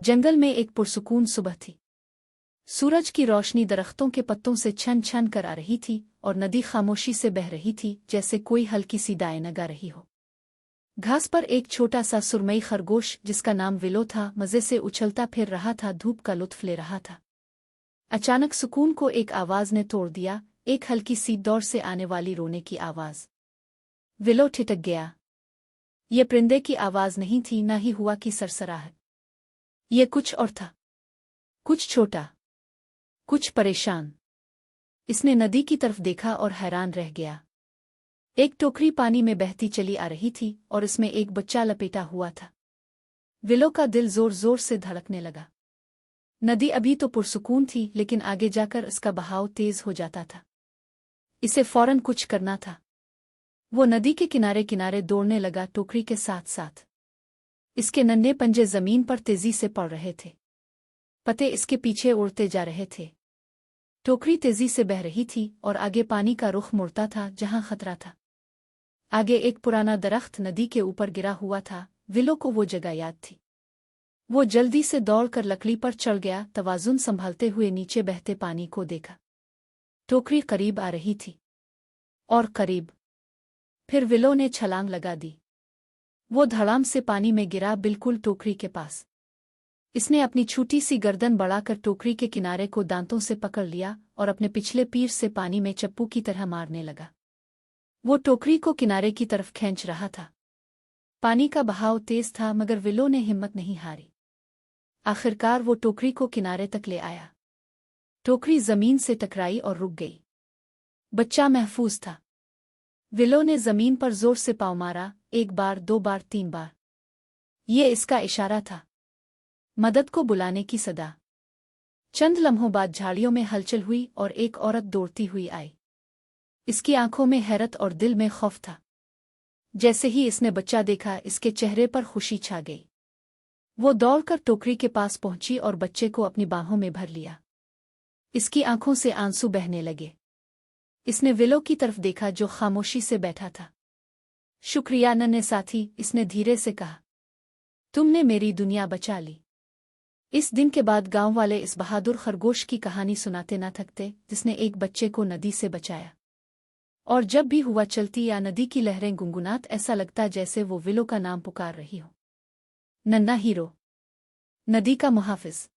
जंगल में एक पुरसुकून सुबह थी। सूरज की रोशनी दरख्तों के पत्तों से छन छन कर आ रही थी और नदी खामोशी से बह रही थी, जैसे कोई हल्की सी दाएं गा रही हो। घास पर एक छोटा सा सुरमई खरगोश, जिसका नाम विलो था, मज़े से उछलता फिर रहा था, धूप का लुत्फ ले रहा था। अचानक सुकून को एक आवाज़ ने तोड़ दिया, एक हल्की सी दौड़ से आने वाली रोने की आवाज़। विलो ठिठक गया। ये परिंदे की आवाज़ नहीं थी, न ही हुआ की सरसराहट। ये कुछ और था, कुछ छोटा, कुछ परेशान। इसने नदी की तरफ देखा और हैरान रह गया। एक टोकरी पानी में बहती चली आ रही थी और इसमें एक बच्चा लपेटा हुआ था। विलो का दिल जोर जोर से धड़कने लगा। नदी अभी तो पुरसुकून थी, लेकिन आगे जाकर इसका बहाव तेज हो जाता था। इसे फौरन कुछ करना था। वो नदी के किनारे किनारे दौड़ने लगा, टोकरी के साथ साथ। इसके नन्हे पंजे जमीन पर तेजी से पड़ रहे थे। पत्ते इसके पीछे उड़ते जा रहे थे। टोकरी तेजी से बह रही थी और आगे पानी का रुख मुड़ता था जहां खतरा था। आगे एक पुराना दरख्त नदी के ऊपर गिरा हुआ था। विलो को वो जगह याद थी। वो जल्दी से दौड़कर लकड़ी पर चढ़ गया, तवाज़ुन संभालते हुए नीचे बहते पानी को देखा। टोकरी करीब आ रही थी और करीब। फिर विलो ने छलांग लगा दी। वो धड़ाम से पानी में गिरा, बिल्कुल टोकरी के पास। इसने अपनी छोटी सी गर्दन बढ़ाकर टोकरी के किनारे को दांतों से पकड़ लिया और अपने पिछले पीठ से पानी में चप्पू की तरह मारने लगा। वो टोकरी को किनारे की तरफ खींच रहा था। पानी का बहाव तेज था, मगर विलो ने हिम्मत नहीं हारी। आखिरकार वो टोकरी को किनारे तक ले आया। टोकरी जमीन से टकराई और रुक गई। बच्चा महफूज था। विलो ने जमीन पर जोर से पाँव मारा, 1 बार, 2 बार, 3 बार। ये इसका इशारा था, मदद को बुलाने की सदा। चंद लम्हों बाद झाड़ियों में हलचल हुई और एक औरत दौड़ती हुई आई। इसकी आंखों में हैरत और दिल में खौफ था। जैसे ही इसने बच्चा देखा, इसके चेहरे पर खुशी छा गई। वो दौड़कर टोकरी के पास पहुंची और बच्चे को अपनी बाहों में भर लिया। इसकी आंखों से आंसू बहने लगे। इसने विलो की तरफ देखा, जो खामोशी से बैठा था। शुक्रिया नन्हे साथी, इसने धीरे से कहा। तुमने मेरी दुनिया बचा ली। इस दिन के बाद गांव वाले इस बहादुर खरगोश की कहानी सुनाते न थकते, जिसने एक बच्चे को नदी से बचाया। और जब भी हुआ चलती या नदी की लहरें गुनगुनात, ऐसा लगता जैसे वो विलो का नाम पुकार रही हो। नन्हा हीरो, नदी का मुहाफिज।